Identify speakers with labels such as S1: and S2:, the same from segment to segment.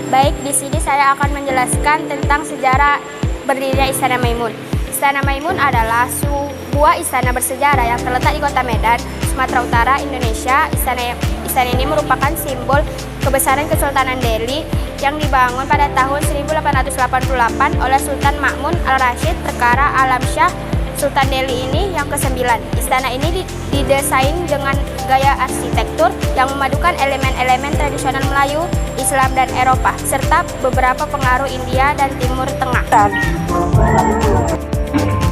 S1: Baik, di sini saya akan menjelaskan tentang sejarah berdirinya Istana Maimun. Istana Maimun adalah sebuah istana bersejarah yang terletak di Kota Medan, Sumatera Utara, Indonesia. Istana ini merupakan simbol kebesaran Kesultanan Delhi yang dibangun pada tahun 1888 oleh Sultan Ma'mun Al-Rashid Perkara Alam Shah. Sultan Delhi ini yang ke-9. Istana ini didesain dengan gaya arsitektur yang memadukan elemen-elemen tradisional Melayu, Islam, dan Eropa, serta beberapa pengaruh India dan Timur Tengah.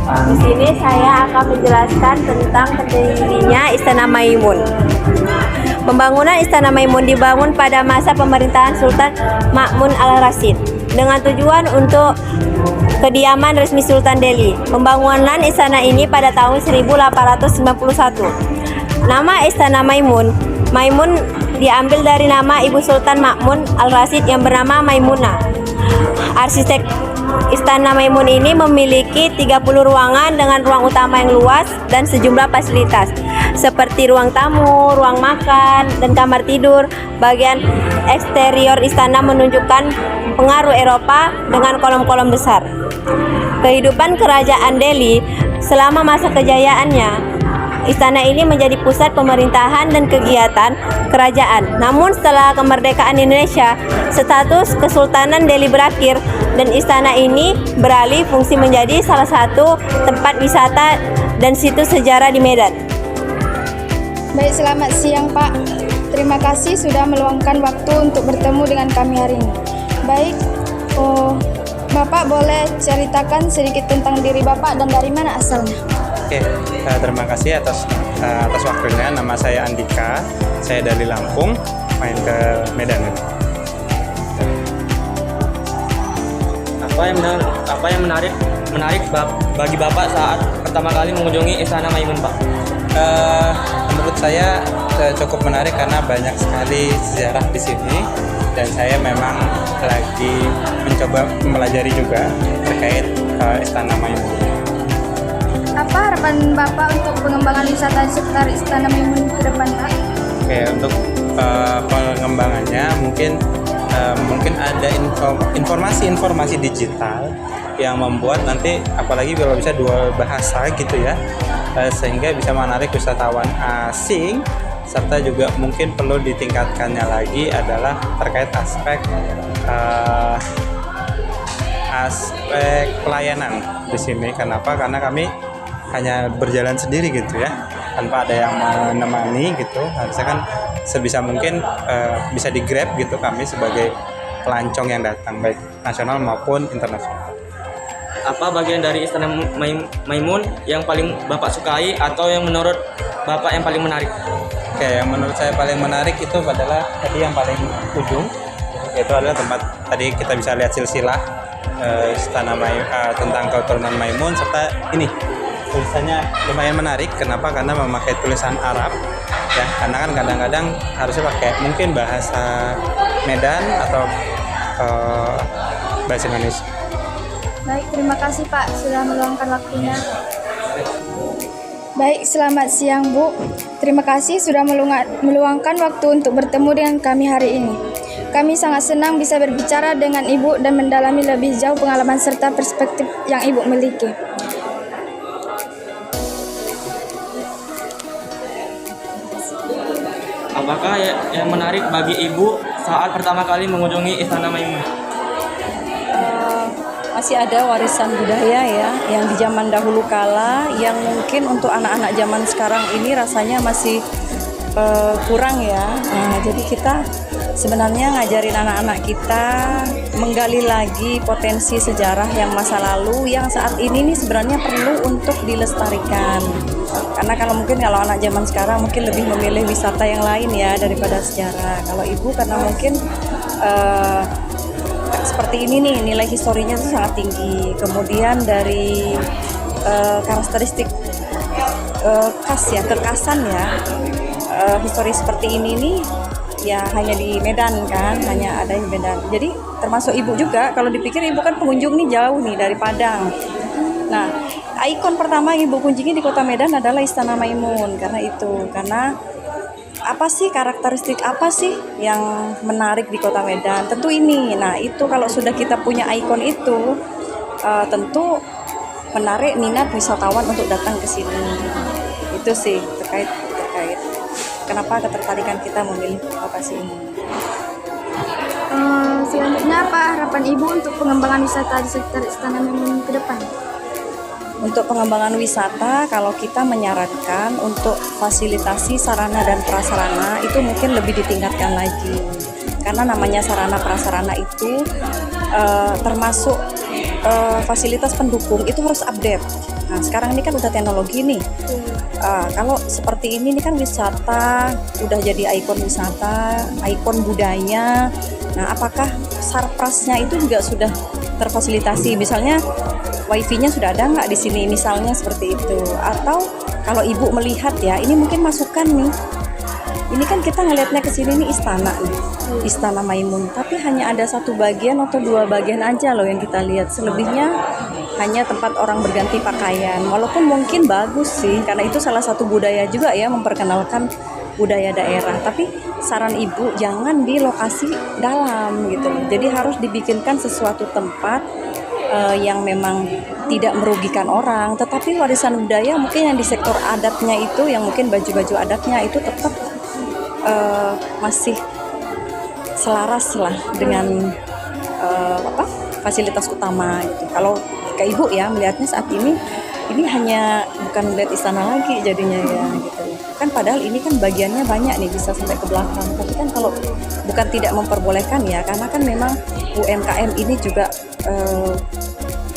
S1: Di sini saya akan menjelaskan tentang berdirinya Istana Maimun. Pembangunan Istana Maimun dibangun pada masa pemerintahan Sultan Ma'mun Al-Rashid dengan tujuan untuk kediaman resmi Sultan Delhi. Pembangunan istana ini pada tahun 1891. Nama Istana Maimun diambil dari nama Ibu Sultan Ma'mun Al-Rashid yang bernama Maimunah. Arsitek Istana Maimun ini memiliki 30 ruangan dengan ruang utama yang luas dan sejumlah fasilitas seperti ruang tamu, ruang makan, dan kamar tidur. Bagian eksterior istana menunjukkan pengaruh Eropa dengan kolom-kolom besar. Kehidupan kerajaan Delhi selama masa kejayaannya, istana ini menjadi pusat pemerintahan dan kegiatan kerajaan. Namun setelah kemerdekaan Indonesia, status Kesultanan Delhi berakhir dan istana ini beralih fungsi menjadi salah satu tempat wisata dan situs sejarah di Medan.
S2: Baik, selamat siang Pak. Terima kasih sudah meluangkan waktu untuk bertemu dengan kami hari ini. Baik, Bapak boleh ceritakan sedikit tentang diri Bapak dan dari mana asalnya?
S3: Oke, terima kasih atas waktunya. Nama saya Andika, saya dari Lampung, main ke Medan.
S4: Apa yang menarik bagi Bapak saat pertama kali mengunjungi Istana Maimun, Pak?
S3: Menurut saya cukup menarik karena banyak sekali sejarah di sini dan saya memang lagi mencoba mempelajari juga terkait Istana Maimun.
S2: Apa harapan Bapak untuk pengembangan wisata sekitar Istana Maimun ke depan, Pak?
S3: Oke, untuk pengembangannya mungkin ada informasi digital yang membuat nanti apalagi kalau bisa dua bahasa gitu ya, sehingga bisa menarik wisatawan asing, serta juga mungkin perlu ditingkatkannya lagi adalah terkait aspek pelayanan di sini. Kenapa? Karena kami hanya berjalan sendiri gitu ya, tanpa ada yang menemani gitu. Harusnya kan sebisa mungkin bisa di grab gitu kami sebagai pelancong yang datang baik nasional maupun internasional.
S4: Apa bagian dari Istana Maimun yang paling Bapak sukai atau yang menurut Bapak yang paling menarik?
S3: Oke, yang menurut saya paling menarik itu adalah tadi yang paling ujung, yaitu adalah tempat tadi kita bisa lihat silsilah Istana tentang keturunan Maimun, serta ini tulisannya lumayan menarik. Kenapa? Karena memakai tulisan Arab ya, karena kan kadang-kadang harusnya pakai mungkin bahasa Medan atau bahasa Indonesia.
S2: Baik, terima kasih Pak sudah meluangkan waktunya. Baik, selamat siang Bu. Terima kasih sudah meluangkan waktu untuk bertemu dengan kami hari ini. Kami sangat senang bisa berbicara dengan Ibu dan mendalami lebih jauh pengalaman serta perspektif yang Ibu miliki.
S4: Apakah yang menarik bagi Ibu saat pertama kali mengunjungi Istana Maimun?
S5: Masih ada warisan budaya ya, yang di zaman dahulu kala, yang mungkin untuk anak-anak zaman sekarang ini rasanya masih kurang ya. Jadi kita sebenarnya ngajarin anak-anak kita menggali lagi potensi sejarah yang masa lalu yang saat ini nih sebenarnya perlu untuk dilestarikan. Karena kalau anak zaman sekarang mungkin lebih memilih wisata yang lain ya daripada sejarah. Kalau Ibu karena mungkin seperti ini nih, nilai historinya itu sangat tinggi. Kemudian dari karakteristik kekasan ya, histori seperti ini nih ya hanya di Medan kan, hanya ada di Medan. Jadi termasuk Ibu juga, kalau dipikir Ibu kan pengunjung nih jauh nih dari Padang. Nah, ikon pertama yang Ibu kunjungi di Kota Medan adalah Istana Maimun karena apa sih karakteristik apa sih yang menarik di Kota Medan? Tentu ini. Nah, itu kalau sudah kita punya ikon itu, tentu menarik minat wisatawan untuk datang ke sini. Itu sih terkait kenapa ketertarikan kita memilih lokasi ini.
S2: Selanjutnya apa harapan Ibu untuk pengembangan wisata di sekitar Istana Maimun ke depan?
S5: Untuk pengembangan wisata, kalau kita menyarankan untuk fasilitasi sarana dan prasarana itu mungkin lebih ditingkatkan lagi. Karena namanya sarana prasarana itu termasuk fasilitas pendukung itu harus update. Nah, sekarang ini kan udah teknologi nih. Kalau seperti ini kan wisata, udah jadi ikon wisata, ikon budaya. Nah, apakah sarprasnya itu juga sudah terfasilitasi? Misalnya wifi-nya sudah ada nggak di sini, misalnya seperti itu. Atau kalau ibu melihat ya, ini mungkin masukan nih. Ini kan kita ngelihatnya ke sini nih istana nih, Istana Maimun. Tapi hanya ada satu bagian atau dua bagian aja loh yang kita lihat. Selebihnya hanya tempat orang berganti pakaian. Walaupun mungkin bagus sih, karena itu salah satu budaya juga ya, memperkenalkan budaya daerah. Tapi saran ibu jangan di lokasi dalam gitu. Jadi harus dibikinkan sesuatu tempat yang memang tidak merugikan orang, tetapi warisan budaya mungkin yang di sektor adatnya itu, yang mungkin baju-baju adatnya itu tetap masih selaras lah dengan fasilitas utama gitu. Kalau ke ibu ya melihatnya saat ini hanya bukan melihat istana lagi jadinya ya gitu. Kan padahal ini kan bagiannya banyak nih, bisa sampai ke belakang. Tapi kan kalau bukan tidak memperbolehkan ya, karena kan memang UMKM ini juga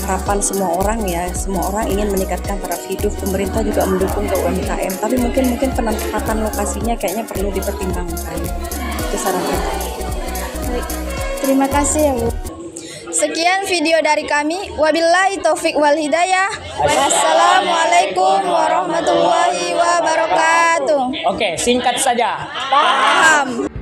S5: harapan semua orang ya, semua orang ingin meningkatkan taraf hidup, pemerintah juga mendukung ke UMKM, tapi mungkin penempatan lokasinya kayaknya perlu dipertimbangkan. Itu sarannya.
S2: Baik, terima kasih ya Bu. Sekian video dari kami. Wabillahi taufik wal hidayah. Wassalamualaikum warahmatullahi wabarakatuh.
S6: Oke, singkat saja.
S2: Paham.